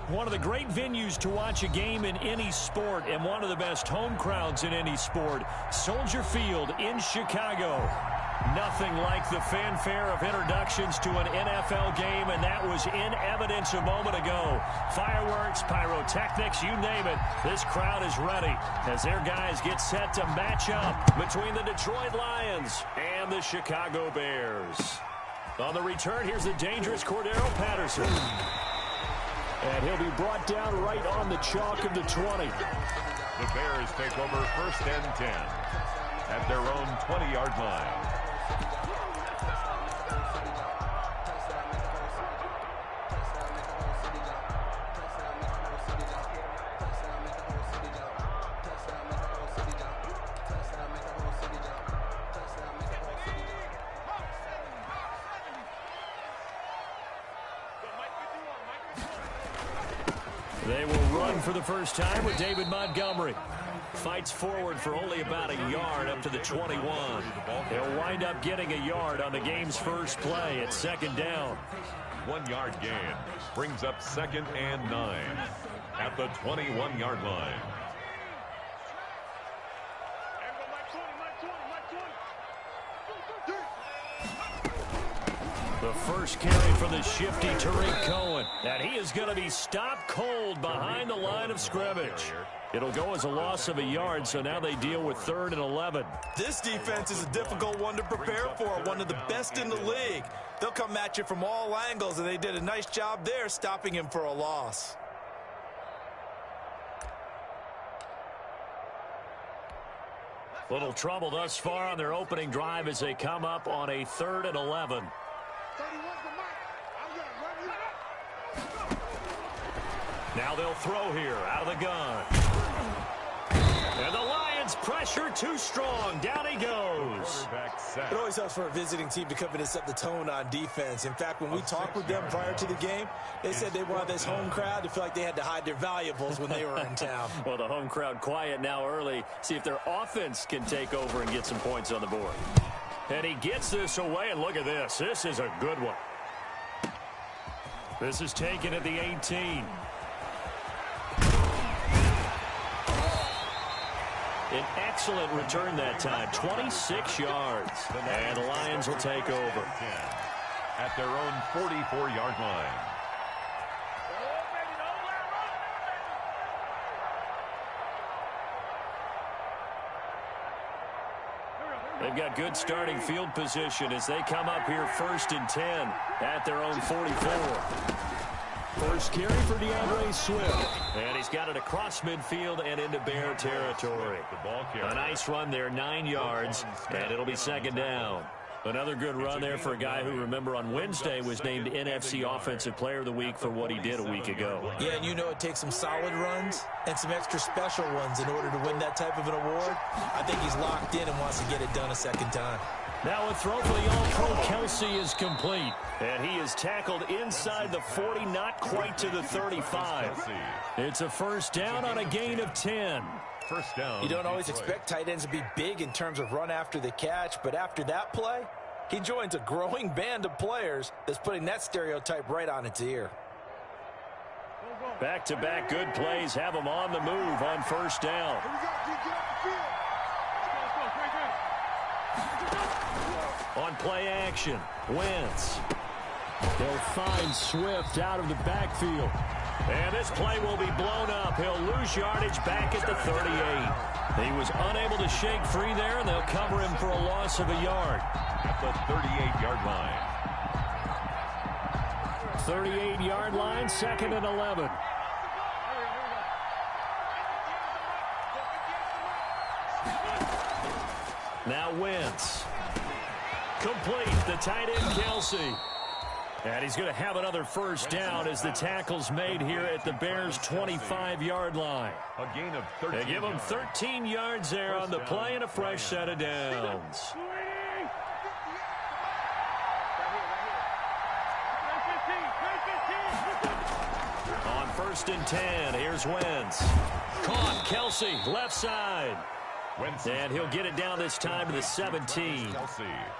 One of the great venues to watch a game in any sport and one of the best home crowds in any sport. Soldier Field in Chicago. Nothing like the fanfare of introductions to an NFL game, and that was in evidence a moment ago. Fireworks, pyrotechnics, you name it. This crowd is ready as their guys get set to match up between the Detroit Lions and the Chicago Bears. On the return, here's the dangerous Cordero Patterson. And he'll be brought down right on the chalk of the 20. The Bears take over 1st and 10 at their own 20-yard line. They will run for the first time with David Montgomery. Fights forward for only about a yard up to the 21. He'll wind up getting a yard on the game's first play at 2nd down. 1-yard gain brings up 2nd and 9 at the 21-yard line. The first carry for the shifty Tariq Cohen. And he is going to be stopped cold behind the line of scrimmage. It'll go as a loss of a yard, so now they deal with 3rd and 11. This defense is a difficult one to prepare for, one of the best in the league. They'll come at you from all angles, and they did a nice job there stopping him for a loss. Little trouble thus far on their opening drive as they come up on a 3rd and 11. Now they'll throw here out of the gun. And the Lions pressure too strong. Down he goes. It always helps for a visiting team to come in and set the tone on defense. In fact, when we talked with them prior to the game, they said they wanted this home crowd to feel like they had to hide their valuables when they were in town. Well, the home crowd quiet now early. See if their offense can take over and get some points on the board. And he gets this away, and look at this. This is a good one. This is taken at the 18. An excellent return that time, 26 yards. And the Lions will take over. At their own 44-yard line. They've got good starting field position as they come up here 1st and 10 at their own 44. First carry for DeAndre Swift. And he's got it across midfield and into Bear territory. A nice run there, 9 yards, and it'll be 2nd down. Another good run there for a guy who, remember, on Wednesday was named NFC Offensive Player of the Week for what he did a week ago. Yeah, and you know it takes some solid runs and some extra special ones in order to win that type of an award. I think he's locked in and wants to get it done a 2nd time. Now a throw for the All-Pro Kelsey is complete. And he is tackled inside the 40, not quite to the 35. It's a 1st down on a gain of 10. First down. You don't always expect tight ends to be big in terms of run after the catch, but after that play, he joins a growing band of players that's putting that stereotype right on its ear. Back-to-back good plays have him on the move on 1st down. On play action, Wentz. They'll find Swift out of the backfield. And this play will be blown up. He'll lose yardage back at the 38. He was unable to shake free there, and they'll cover him for a loss of a yard. At the 38-yard line. 38-yard line, 2nd and 11. Now Wentz. Complete, the tight end Kelsey. And he's going to have another 1st down as the tackle's made here at the Bears' 25-yard line. A gain of 13. They give him 13 yards there on the play and a fresh set of downs. On 1st and 10, here's Wentz. Caught, Kelsey, left side. And he'll get it down this time to the 17.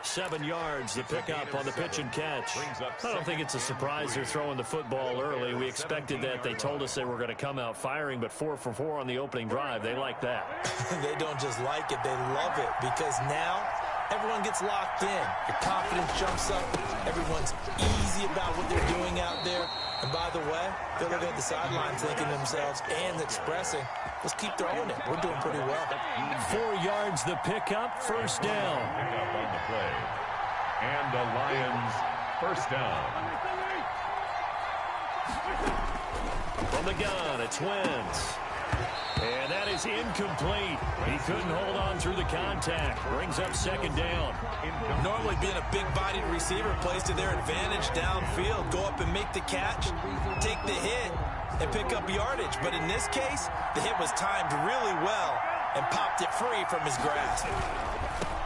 7 yards, the pickup on the pitch and catch. I don't think it's a surprise they're throwing the football early. We expected that. They told us they were going to come out firing, but 4 for 4 on the opening drive. They like that. They don't just like it, they love it, because now everyone gets locked in. Your confidence jumps up. Everyone's easy about what they're doing out there. And by the way, they're looking at the sideline thinking to themselves and expressing, let's keep throwing it. We're doing pretty well. 4 yards the pickup, first down. Pickup on the play. And the Lions first down. From the gun, it's Wentz. And that is incomplete. He couldn't hold on through the contact. Brings up second down. Normally being a big-bodied receiver plays to their advantage downfield. Go up and make the catch, take the hit, and pick up yardage. But in this case, the hit was timed really well and popped it free from his grasp.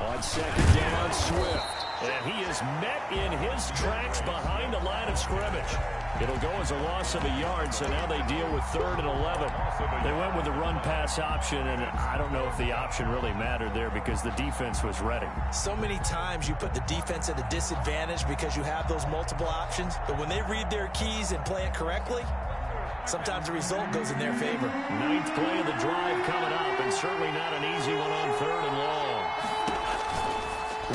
On second down, Swift. And he is met in his tracks behind the line of scrimmage. It'll go as a loss of a yard, so now they deal with 3rd and 11. They went with the run-pass option, and I don't know if the option really mattered there because the defense was ready. So many times you put the defense at a disadvantage because you have those multiple options, but when they read their keys and play it correctly, sometimes the result goes in their favor. 9th play of the drive coming up, and certainly not an easy one on 3rd and long.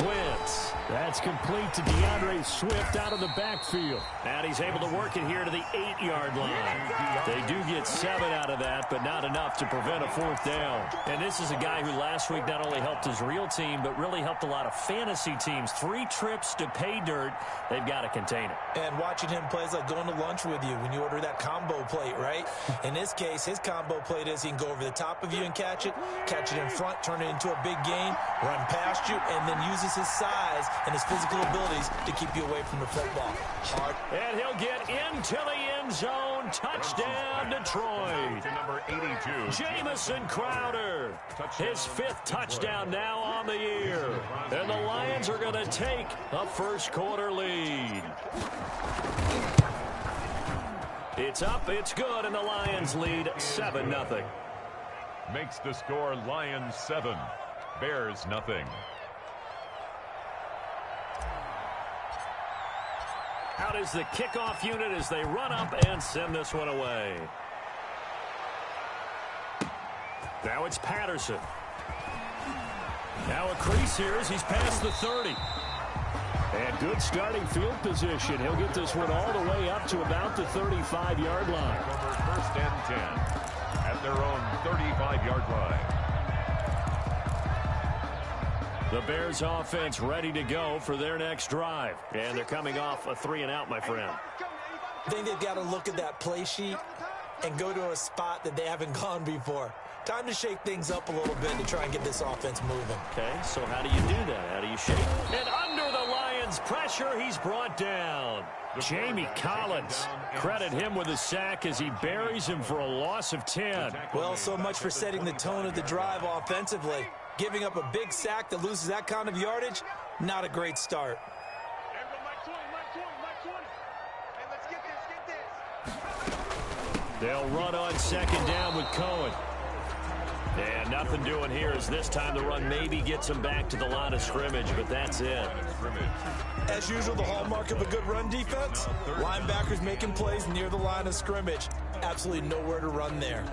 Wentz. That's complete to DeAndre Swift out of the backfield. And he's able to work it here to the 8-yard line. They do get 7 out of that, but not enough to prevent a 4th down. And this is a guy who last week not only helped his real team, but really helped a lot of fantasy teams. 3 trips to pay dirt. They've got to contain it. And watching him play is like going to lunch with you when you order that combo plate, right? In this case, his combo plate is he can go over the top of you and catch it in front, turn it into a big gain, run past you, and then uses his size and his physical abilities to keep you away from the football. Hard. And he'll get into the end zone. Touchdown, Detroit. To number 82. Jamison Crowder. His 5th touchdown now on the year. And the Lions are going to take a first-quarter lead. It's up, it's good, and the Lions lead 7-0. Makes the score Lions 7, Bears nothing. Out is the kickoff unit as they run up and send this one away. Now it's Patterson. Now a crease here as he's past the 30. And good starting field position. He'll get this one all the way up to about the 35-yard line. Over 1st and 10 at their own 35-yard line. The Bears offense ready to go for their next drive. And they're coming off a 3-and-out, my friend. I think they've got to look at that play sheet and go to a spot that they haven't gone before. Time to shake things up a little bit to try and get this offense moving. Okay, so how do you do that? How do you shake? And under the Lions' pressure, he's brought down. Jamie Collins, credit him with a sack as he buries him for a loss of 10. Well, so much for setting the tone of the drive offensively. Giving up a big sack that loses that kind of yardage, not a great start. They'll run on second down with Cohen. And nothing doing here as this time the run maybe gets him back to the line of scrimmage, but that's it. As usual, the hallmark of a good run defense, linebackers making plays near the line of scrimmage. Absolutely nowhere to run there.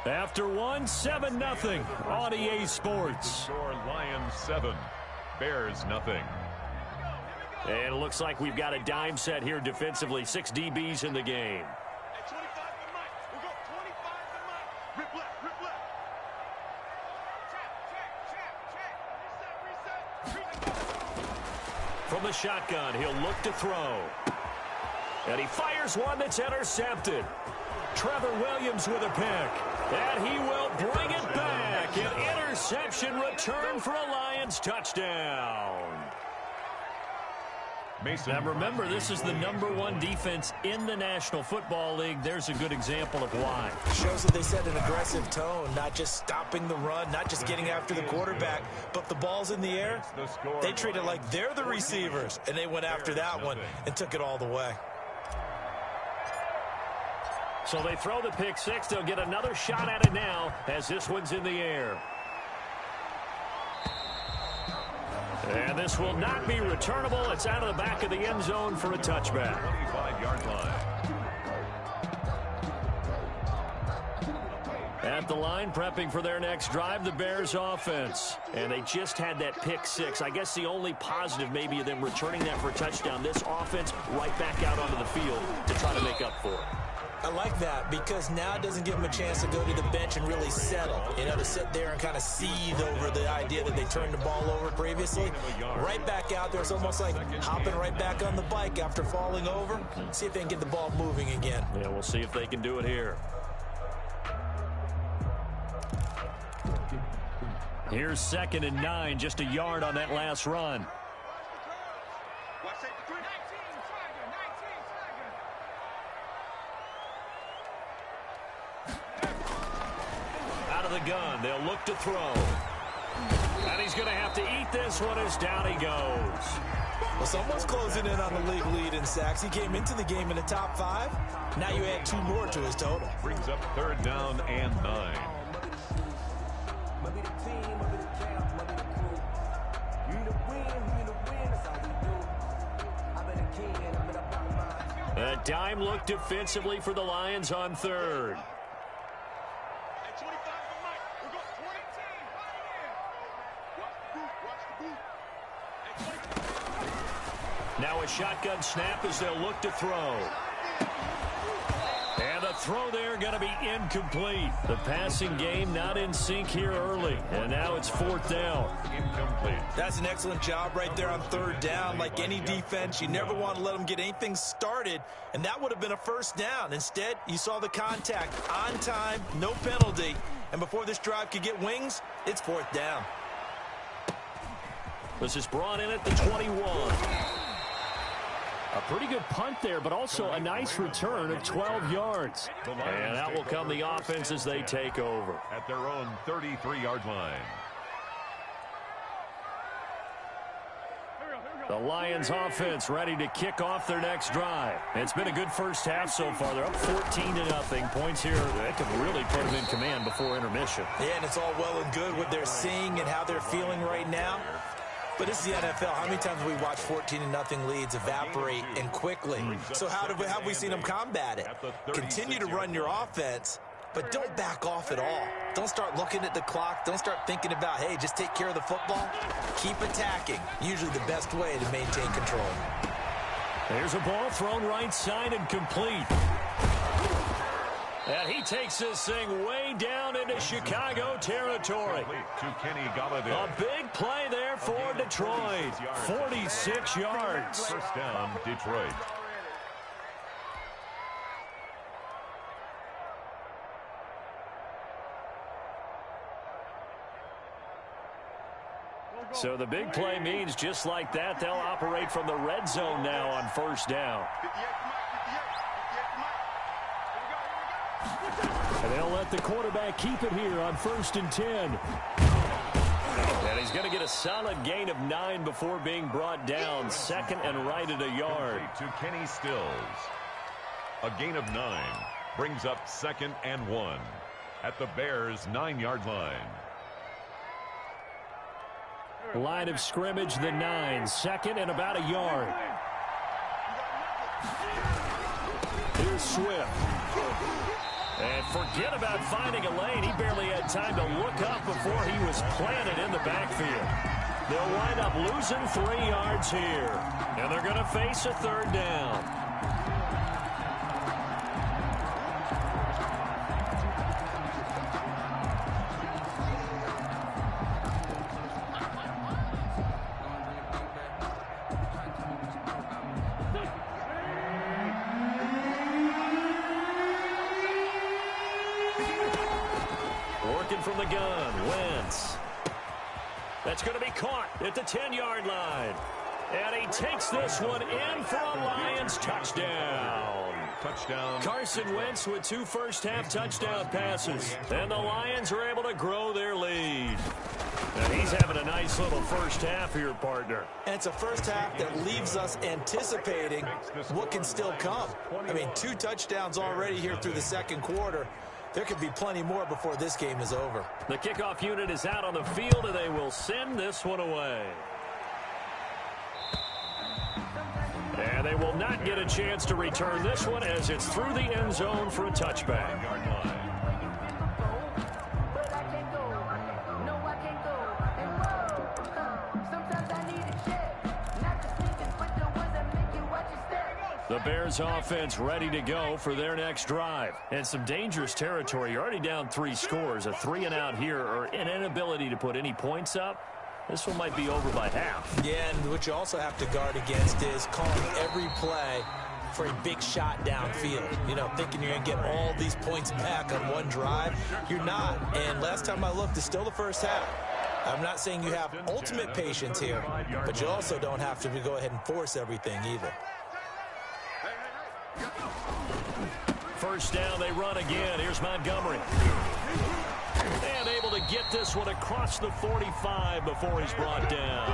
After one, 7-0 on EA Sports. Score Lions 7, Bears nothing. And it looks like we've got a dime set here defensively. 6 DBs in the game. From the shotgun, he'll look to throw. And he fires one that's intercepted. Trevor Williams with a pick. And he will bring it back. An interception return for a Lions touchdown. Now remember, this is the #1 defense in the National Football League. There's a good example of why. Shows that they set an aggressive tone, not just stopping the run, not just getting after the quarterback, but the ball's in the air. They treat it like they're the receivers, and they went after that one and took it all the way. So they throw the pick six. They'll get another shot at it now as this one's in the air. And this will not be returnable. It's out of the back of the end zone for a touchback. 25-yard line. At the line, prepping for their next drive, the Bears offense. And they just had that pick six. I guess the only positive maybe of them returning that for a touchdown. This offense right back out onto the field to try to make up for it. I like that because now it doesn't give them a chance to go to the bench and really settle. To sit there and kind of seethe over the idea that they turned the ball over previously. Right back out there. It's almost like hopping right back on the bike after falling over. See if they can get the ball moving again. Yeah, we'll see if they can do it here. Here's 2nd and 9, just a yard on that last run. The gun. They'll look to throw. And he's going to have to eat this one as down he goes. Well, someone's closing in on the league lead in sacks. He came into the game in the top 5. Now you add 2 more to his total. Brings up 3rd down and 9. A dime look defensively for the Lions on 3rd. Now a shotgun snap as they'll look to throw. And the throw there going to be incomplete. The passing game not in sync here early. And now it's 4th down. Incomplete. That's an excellent job right there on 3rd down. Like any defense, you never want to let them get anything started. And that would have been a 1st down. Instead, you saw the contact on time, no penalty. And before this drive could get wings, it's 4th down. This is brought in at the 21. A pretty good punt there, but also a nice return of 12 yards. And that will come the offense as they take over. At their own 33-yard line. The Lions offense ready to kick off their next drive. It's been a good first half so far. They're up 14-0. Points here that could really put them in command before intermission. Yeah, and it's all well and good what they're seeing and how they're feeling right now. But this is the NFL. How many times have we watched 14-0 leads evaporate and quickly? So how have we seen them combat it? Continue to run your offense, but don't back off at all. Don't start looking at the clock. Don't start thinking about, hey, just take care of the football. Keep attacking. Usually the best way to maintain control. There's a ball thrown right side and complete. And he takes this thing way down into Chicago territory. To Kenny Golladay. A big play there for Detroit. 46 yards. 1st down, Detroit. So the big play means just like that, they'll operate from the red zone now on 1st down. And they'll let the quarterback keep it here on 1st and 10. And he's going to get a solid gain of 9 before being brought down. 2nd and right at a yard. To Kenny Stills. A gain of 9 brings up 2nd and 1 at the Bears' 9-yard line. Line of scrimmage, the 9. 2nd and about a yard. Here's Swift. And forget about finding a lane. He barely had time to look up before he was planted in the backfield. They'll wind up losing 3 yards here. And they're going to face a 3rd down. From the gun, Wentz. That's going to be caught at the 10-yard line. And he takes this one in for a Lions touchdown. Touchdown. Carson Wentz with 2 first-half touchdown passes. And the Lions are able to grow their lead. And he's having a nice little first half here, partner. And it's a first half that leaves us anticipating what can still come. I mean, 2 touchdowns already here through the second quarter. There could be plenty more before this game is over. The kickoff unit is out on the field, and they will send this one away. And they will not get a chance to return this one as it's through the end zone for a touchback. The Bears offense ready to go for their next drive. And some dangerous territory. You're already down 3 scores. A 3-and-out here or an inability to put any points up. This one might be over by half. Yeah, and what you also have to guard against is calling every play for a big shot downfield. You know, thinking you're going to get all these points back on one drive. You're not. And last time I looked, it's still the first half. I'm not saying you have ultimate patience here, but you also don't have to go ahead and force everything either. First down, they run again. Here's Montgomery. And able to get this one across the 45 before he's brought down.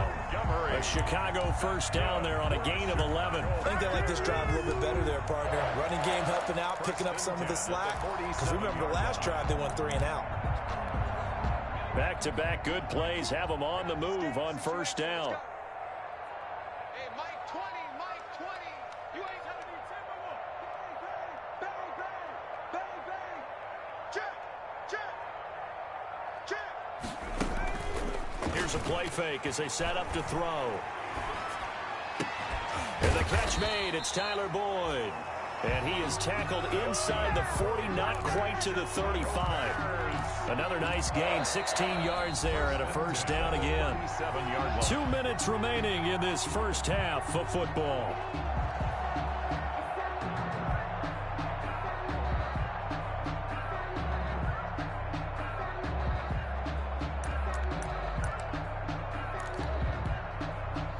A Chicago first down there on a gain of 11. I think they like this drive a little bit better there, partner. Running game helping out, picking up some of the slack. Because remember the last drive, they went 3-and-out. Back-to-back good plays have them on the move on first down. Here's a play fake as they set up to throw. And the catch made. It's Tyler Boyd. And he is tackled inside the 40, not quite to the 35. Another nice gain, 16 yards there and a first down again. 2 minutes remaining in this first half of football.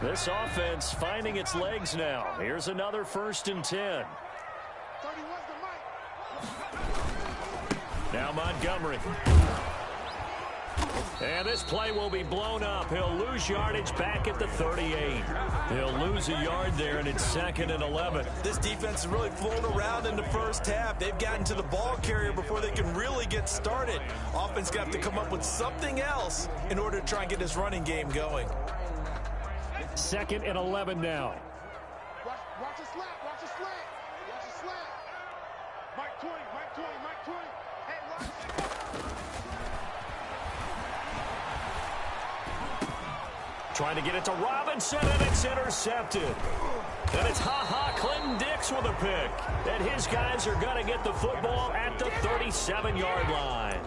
This offense finding its legs now. Here's another 1st and 10. Now Montgomery. And this play will be blown up. He'll lose yardage back at the 38. He'll lose a yard there, and it's 2nd and 11. This defense has really flown around in the first half. They've gotten to the ball carrier before they can really get started. Offense got to come up with something else in order to try and get this running game going. 2nd and 11 now. Watch the slant. Watch the slant. Watch the slant. Mike 20. Mike 20. Mike 20. Hey, watch. Trying to get it to Robinson, and it's intercepted. And it's Clinton Dix with a pick. And his guys are going to get the football at the 37-yard line.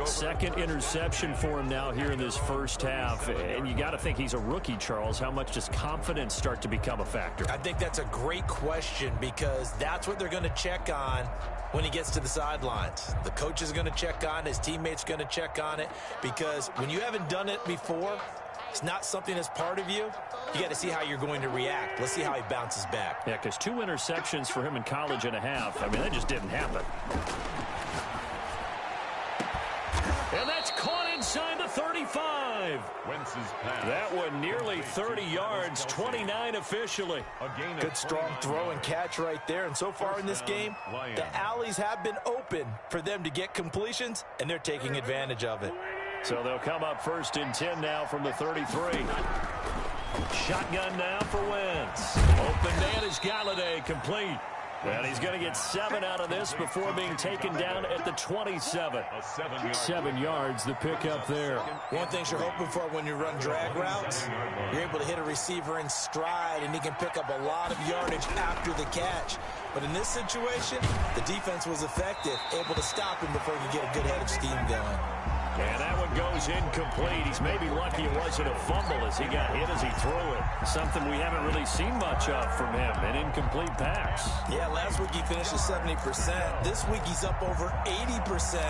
Second interception for him now here in this first half. And you got to think he's a rookie, Charles. How much does confidence start to become a factor? I think that's a great question because that's what they're going to check on when he gets to the sidelines. The coach is going to check on it. His teammates are going to check on it because when you haven't done it before, it's not something that's part of you. You got to see how you're going to react. Let's see how he bounces back. Yeah, because 2 interceptions for him in college and a half. I mean, that just didn't happen. And that's caught inside the 35. Wentz's pass. That one nearly 30 yards, 29 officially. Good strong throw and catch right there. And so far in this game, the alleys have been open for them to get completions, and they're taking advantage of it. So they'll come up 1st and 10 now from the 33. Shotgun now for Wentz. Open man is Galladay, complete. And he's going to get 7 out of this before being taken down at the 27. 7 yards, the pickup there. One thing you're hoping for when you run drag routes, you're able to hit a receiver in stride, and he can pick up a lot of yardage after the catch. But in this situation, the defense was effective, able to stop him before he could get a good head of steam going. And that one goes incomplete. He's maybe lucky it wasn't a fumble as he got hit as he threw it. Something we haven't really seen much of from him, an incomplete pass. Yeah, last week he finished at 70%. This week he's up over 80%.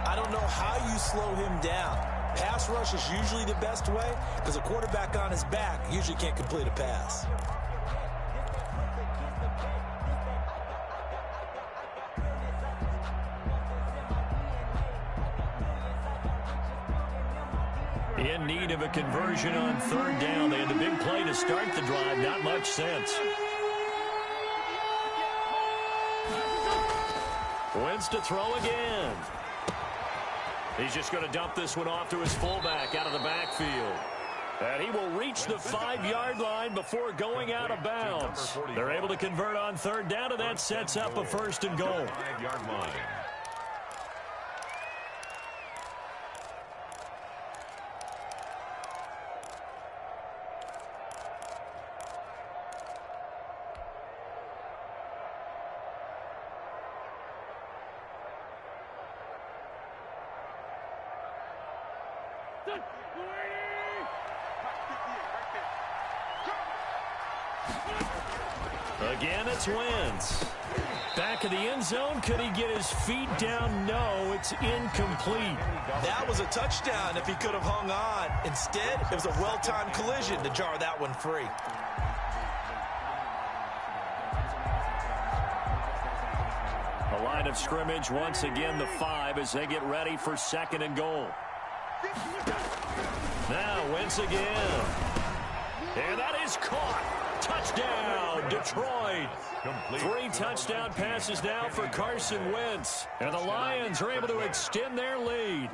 I don't know how you slow him down. Pass rush is usually the best way because a quarterback on his back usually can't complete a pass. In need of a conversion on third down. They had the big play to start the drive. Not much sense. Wentz to throw again. He's just going to dump this one off to his fullback out of the backfield. And he will reach the 5-yard line before going out of bounds. They're able to convert on third down, and that sets up a 1st and goal. 5-yard line. Again, it's Wentz. Back of the end zone. Could he get his feet down? No, it's incomplete. That was a touchdown if he could have hung on. Instead, it was a well-timed collision to jar that one free. The line of scrimmage, once again, the 5 as they get ready for 2nd and goal. Now, Wentz again. And that is caught. Touchdown, Detroit. 3 touchdown passes now for Carson Wentz. And the Lions are able to extend their lead.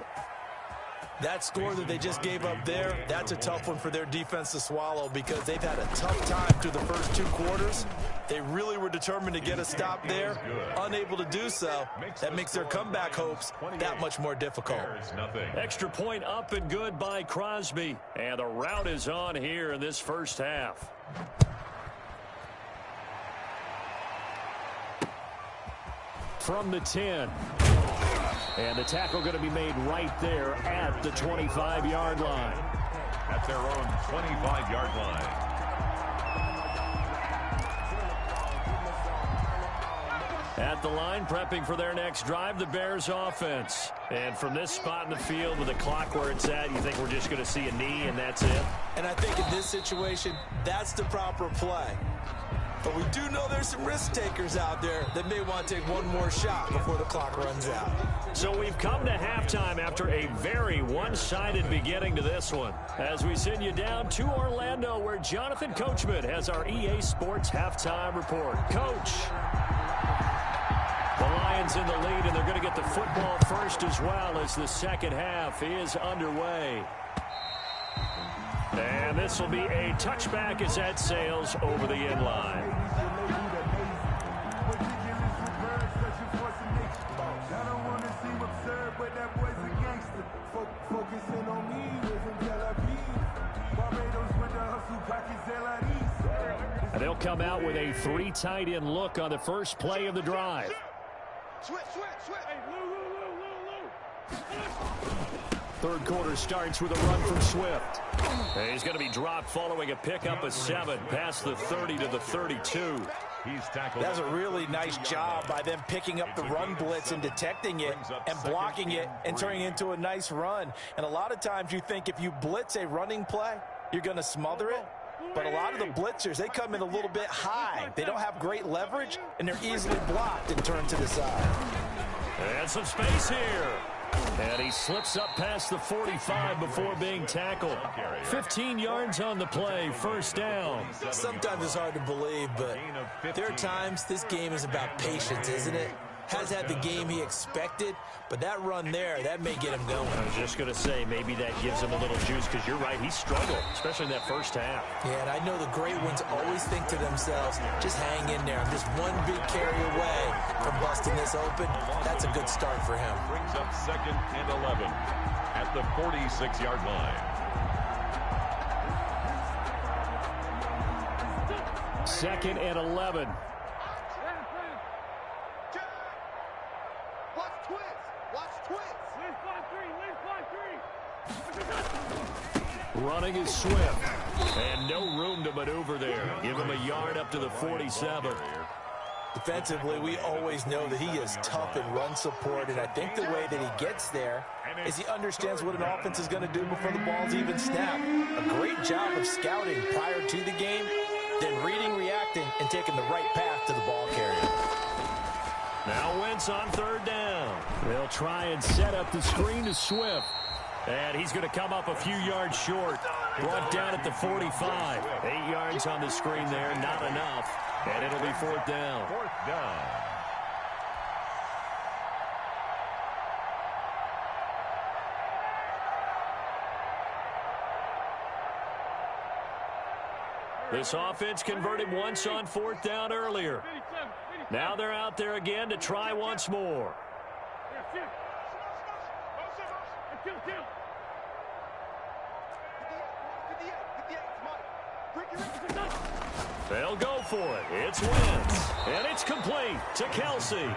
That score that they just gave up there, that's a tough one for their defense to swallow because they've had a tough time through the first 2 quarters. They really were determined to get a stop there. Unable to do so, that makes their comeback hopes that much more difficult. Extra point up and good by Crosby. And the route is on here in this first half. From the 10. And the tackle going to be made right there at the 25-yard line. At their own 25-yard line. At the line, prepping for their next drive, the Bears offense. And from this spot in the field with the clock where it's at, you think we're just going to see a knee and that's it? And I think in this situation, that's the proper play. But we do know there's some risk takers out there that may want to take one more shot before the clock runs out. So we've come to halftime after a very one-sided beginning to this one. As we send you down to Orlando, where Jonathan Coachman has our EA Sports halftime report. Coach. The Lions in the lead, and they're going to get the football first as well as the second half is underway. And this will be a touchback as that sails over the end line. And they'll come out with a 3 tight end look on the first play of the drive. Third quarter starts with a run from Swift. And he's going to be dropped following a pickup of 7 past the 30 to the 32. He's tackled. That's a really nice job by them picking up the run blitz and detecting it and blocking it and turning it into a nice run. And a lot of times you think if you blitz a running play, you're going to smother it. But a lot of the blitzers, they come in a little bit high. They don't have great leverage, and they're easily blocked and turned to the side. And some space here. And he slips up past the 45 before being tackled. 15 yards on the play, first down. Sometimes it's hard to believe, but there are times this game is about patience, isn't it? Has had the game he expected, but that run there, that may get him going. I was just going to say, maybe that gives him a little juice, because you're right, he struggled, especially in that first half. Yeah, and I know the great ones always think to themselves, just hang in there. I'm just one big carry away from busting this open. That's a good start for him. Brings up 2nd and 11 at the 46-yard line. 2nd and 11. Running is Swift. And no room to maneuver there. Give him a yard up to the 47. Defensively, we always know that he is tough in run support, and I think the way that he gets there is he understands what an offense is going to do before the ball's even snapped. A great job of scouting prior to the game, then reading, reacting, and taking the right path to the ball carrier. Now Wentz on third down. They'll try and set up the screen to Swift. And he's going to come up a few yards short. Brought down at the 45. 8 yards on the screen there, not enough. And it'll be fourth down. Fourth down. This offense converted once on fourth down earlier. Now they're out there again to try once more. They'll go for it. It's Wentz. And it's complete to Kelsey.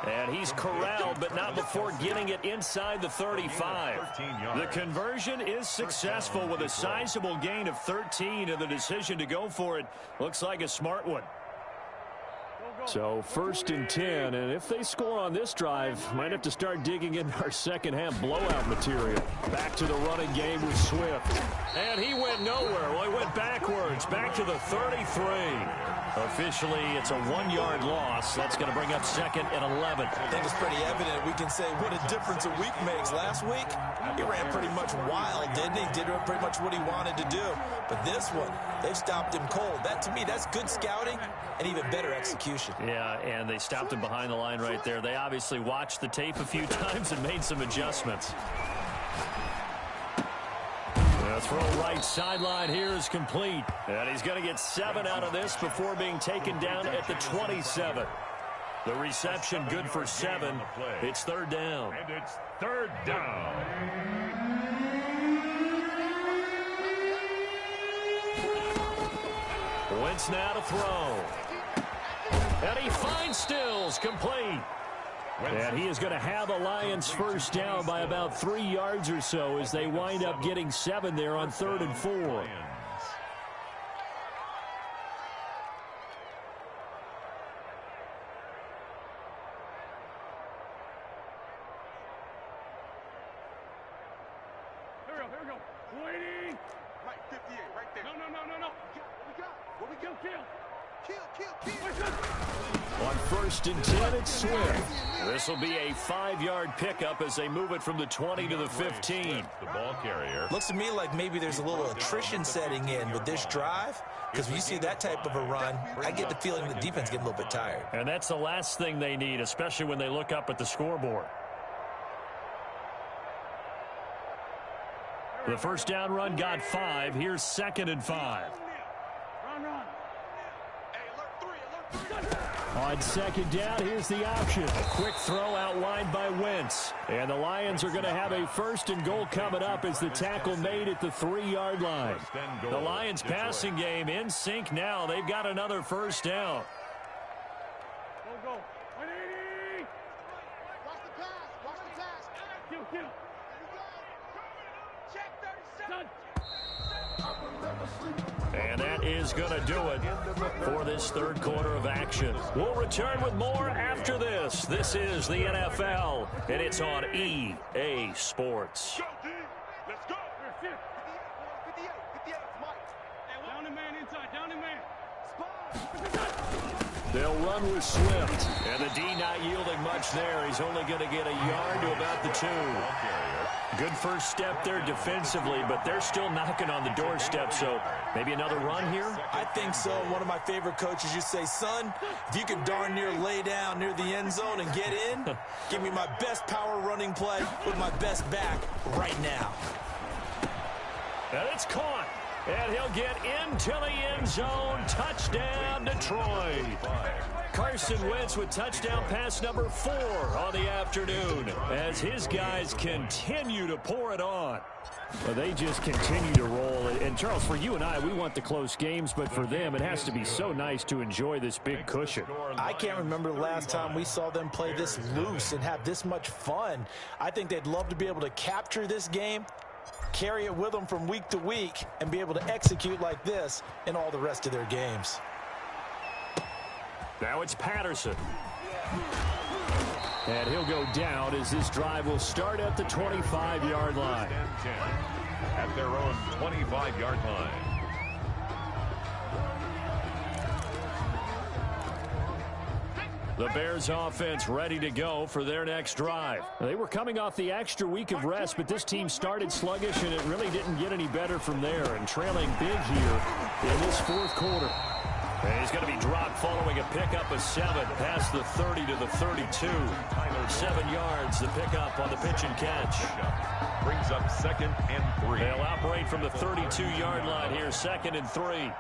And he's corralled, but not before getting it inside the 35. The conversion is successful with a sizable gain of 13, and the decision to go for it looks like a smart one. So 1st and 10, and if they score on this drive, might have to start digging in our second-half blowout material. Back to the running game with Swift. And he went nowhere. Well, he went backwards, back to the 33. Officially, it's a 1-yard loss. That's going to bring up 2nd and 11. I think it's pretty evident. We can say what a difference a week makes. Last week, he ran pretty much wild, didn't he? Did pretty much what he wanted to do. But this one, they've stopped him cold. That, to me, that's good scouting and even better execution. Yeah, and they stopped him behind the line right there. They obviously watched the tape a few times and made some adjustments. The throw right sideline here is complete. And he's going to get 7 out of this before being taken down at the 27. The reception good for 7. It's 3rd down. And it's 3rd down. Wentz now to throw. And he finds Stills, complete. And he is going to have a Lions first down by about 3 yards or so as they wind up getting 7 there on 3rd and 4. Here we go. Waiting. Right, 58, right there. No. What we got? Kill. On 1st and 10, it's Swift. This will be a 5-yard pickup as they move it from the 20 to the 15. The ball carrier. Looks to me like maybe there's a little attrition setting in with this drive, because when you see that type of a run, I get the feeling the defense getting a little bit tired. And that's the last thing they need, especially when they look up at the scoreboard. The first down run got 5. Here's 2nd and 5. Run. On 2nd down, here's the option. A quick throw out wide by Wentz. And the Lions are going to have a 1st and goal coming up as the tackle made at the 3-yard line. The Lions passing game in sync now. They've got another first down. Go. 180. Watch the pass. Kill. Check 37. And that is going to do it for this 3rd quarter of action. We'll return with more after this. This is the NFL, and it's on EA Sports. Go, D. Let's go. 58, Mike. Down the man inside. They'll run with Swift. And the D not yielding much there. He's only going to get a yard to about the 2. Good first step there defensively, but they're still knocking on the doorstep, so maybe another run here? I think so. One of my favorite coaches used to say, son, if you can darn near lay down near the end zone and get in, give me my best power running play with my best back right now. And it's caught. And he'll get into the end zone. Touchdown, Detroit. Carson Wentz with touchdown pass number 4 on the afternoon as his guys continue to pour it on. Well, they just continue to roll. And, Charles, for you and I, we want the close games, but for them, it has to be so nice to enjoy this big cushion. I can't remember the last time we saw them play this loose and have this much fun. I think they'd love to be able to capture this game, carry it with them from week to week, and be able to execute like this in all the rest of their games. Now it's Patterson. And he'll go down as this drive will start at the 25-yard line. 10 at their own 25-yard line. The Bears offense ready to go for their next drive. They were coming off the extra week of rest, but this team started sluggish, and it really didn't get any better from there. And trailing big here in this fourth quarter. And he's going to be dropped following a pickup of 7 past the 30 to the 32. 7 yards, the pickup on the pitch and catch. Brings up 2nd and 3. They'll operate from the 32-yard line here, 2nd and 3.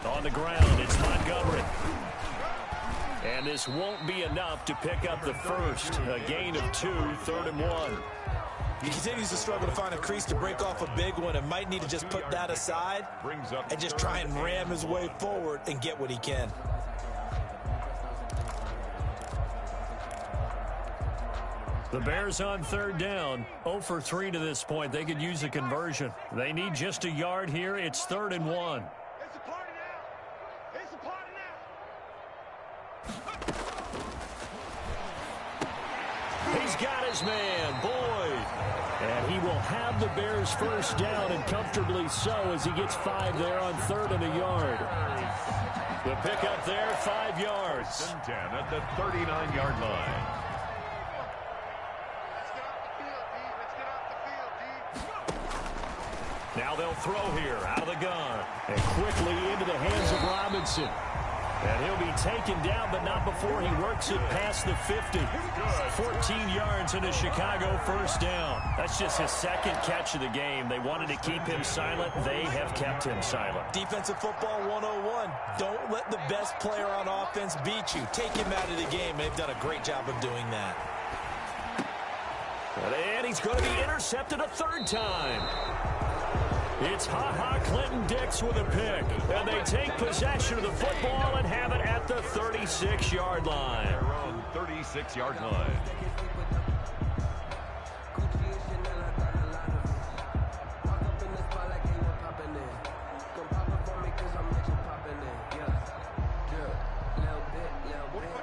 On the ground, it's Montgomery. And this won't be enough to pick up the first. A gain of 2, 3rd and 1. He continues to struggle to find a crease to break off a big one and might need to just put that aside and just try and ram his way forward and get what he can. The Bears on 3rd down, 0 for 3 to this point. They could use a conversion. They need just a yard here. It's 3rd and 1. He's got his man, Boyd. And he will have the Bears first down, and comfortably so, as he gets 5 there on 3rd and a yard. The pickup there, 5 yards. 10 at the 39-yard line. Now they'll throw here out of the gun. And quickly into the hands of Robinson. And he'll be taken down, but not before he works it past the 50. 14 yards into Chicago, first down. That's just his 2nd catch of the game. They wanted to keep him silent. They have kept him silent. Defensive football 101. Don't let the best player on offense beat you. Take him out of the game. They've done a great job of doing that. And he's going to be intercepted a 3rd time. It's Ha-Ha Clinton-Dix with a pick. And they take possession of the football and have it at the 36-yard line. Their own 36-yard line.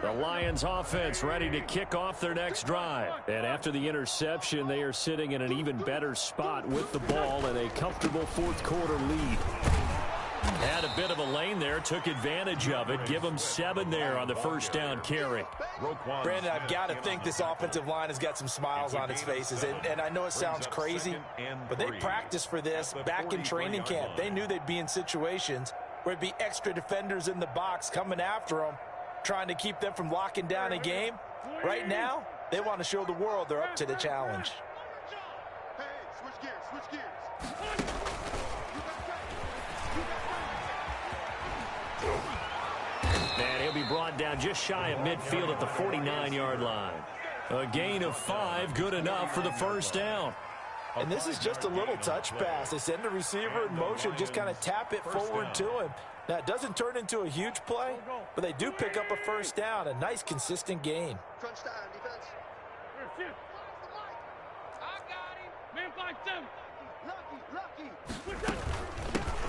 The Lions offense ready to kick off their next drive. And after the interception, they are sitting in an even better spot with the ball and a comfortable fourth quarter lead. Had a bit of a lane there, took advantage of it. Give them 7 there on the first down carry. Brandon, I've got to think this offensive line has got some smiles on its faces. And I know it sounds crazy, but they practiced for this back in training camp. They knew they'd be in situations where it'd be extra defenders in the box coming after them, trying to keep them from locking down a game. Right now, they want to show the world they're up to the challenge. Hey, switch gears. And he'll be brought down just shy of midfield at the 49-yard line. A gain of 5, good enough for the first down. And this is just a little touch pass. They send the receiver in motion, just kind of tap it forward to him. Now, it doesn't turn into a huge play, but they do pick up a first down. A nice, consistent gain. Crunch time, defense. I got him. Man, 5-7. Lucky.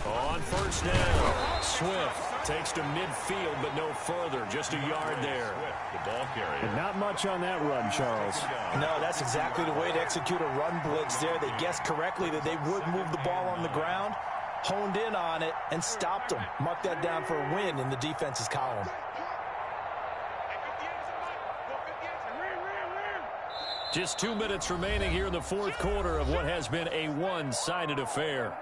On first down, Swift takes to midfield, but no further. Just a yard there. The ball carrier. And not much on that run, Charles. No, that's exactly the way to execute a run blitz there. They guessed correctly that they would move the ball on the ground, honed in on it, and stopped them. Mark that down for a win in the defense's column. Just 2 minutes remaining here in the fourth quarter of what has been a one-sided affair.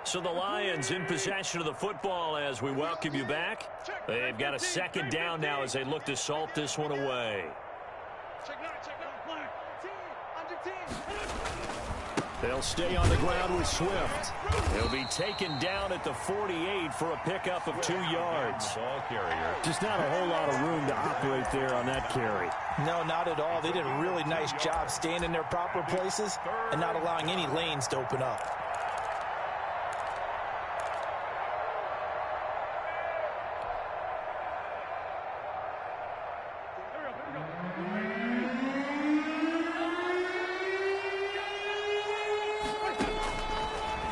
So the Lions in possession of the football as we welcome you back. They've got a second down now as they look to salt this one away. They'll stay on the ground with Swift. He'll be taken down at the 48 for a pickup of 2 yards. Ball carrier. Just not a whole lot of room to operate there on that carry. No, not at all. They did a really nice job staying in their proper places and not allowing any lanes to open up.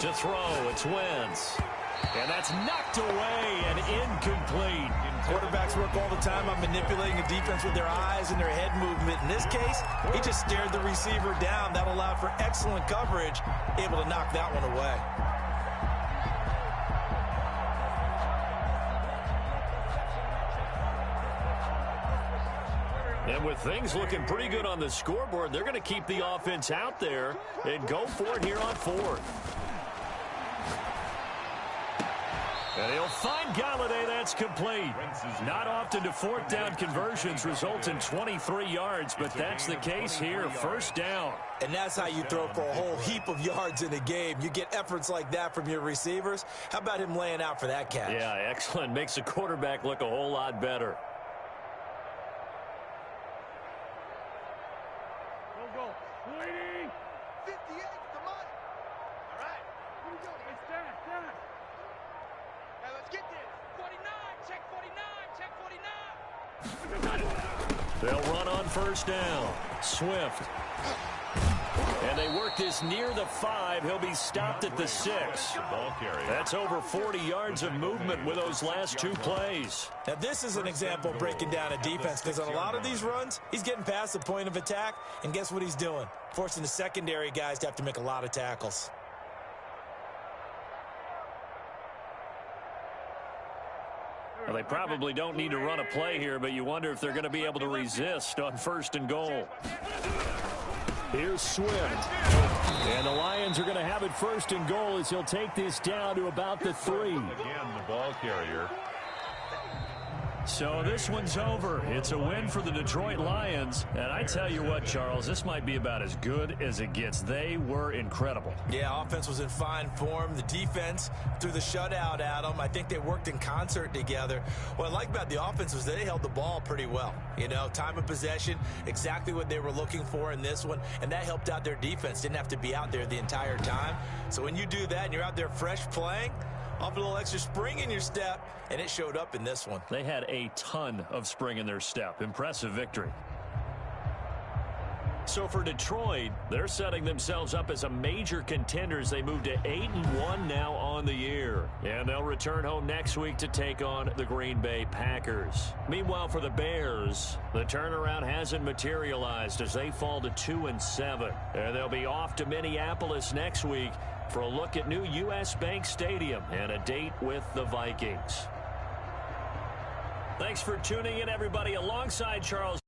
To throw, it's Wentz. And that's knocked away and incomplete. Quarterbacks work all the time on manipulating a defense with their eyes and their head movement. In this case, he just stared the receiver down. That allowed for excellent coverage, able to knock that one away. And with things looking pretty good on the scoreboard, they're going to keep the offense out there and go for it here on 4th. And he'll find Galladay. That's complete. Not often do 4th down conversions result in 23 yards, but that's the case here. 1st down. And that's how you throw for a whole heap of yards in a game. You get efforts like that from your receivers. How about him laying out for that catch? Yeah, excellent. Makes the quarterback look a whole lot better. Go. 20. 58, the money. All right. Here we go. It's down. Hey, let's get this. 49. Check 49. Check 49. They'll run on 1st down. Swift. And they work this near the 5. He'll be stopped at the 6. Ball carrier. That's over 40 yards of movement with those last 2 plays. Now, this is an example of breaking down a defense, because on a lot of these runs, he's getting past the point of attack, and guess what he's doing? Forcing the secondary guys to have to make a lot of tackles. Well, they probably don't need to run a play here, but you wonder if they're going to be able to resist on 1st and goal. Here's Swift. And the Lions are going to have it 1st and goal as he'll take this down to about the 3. Again, the ball carrier. So this one's over. It's a win for the Detroit Lions. And I tell you what, Charles, this might be about as good as it gets. They were incredible. Yeah, offense was in fine form. The defense threw the shutout at them. I think they worked in concert together. What I like about the offense was they held the ball pretty well. You know, time of possession, exactly what they were looking for in this one. And that helped out their defense. Didn't have to be out there the entire time. So when you do that and you're out there fresh playing, off a little extra spring in your step, and it showed up in this one. They had a ton of spring in their step. Impressive victory. So for Detroit, they're setting themselves up as a major contender as they move to 8-1 now on the year. And they'll return home next week to take on the Green Bay Packers. Meanwhile, for the Bears, the turnaround hasn't materialized as they fall to 2-7. And they'll be off to Minneapolis next week for a look at new U.S. Bank Stadium and a date with the Vikings. Thanks for tuning in, everybody, alongside Charles.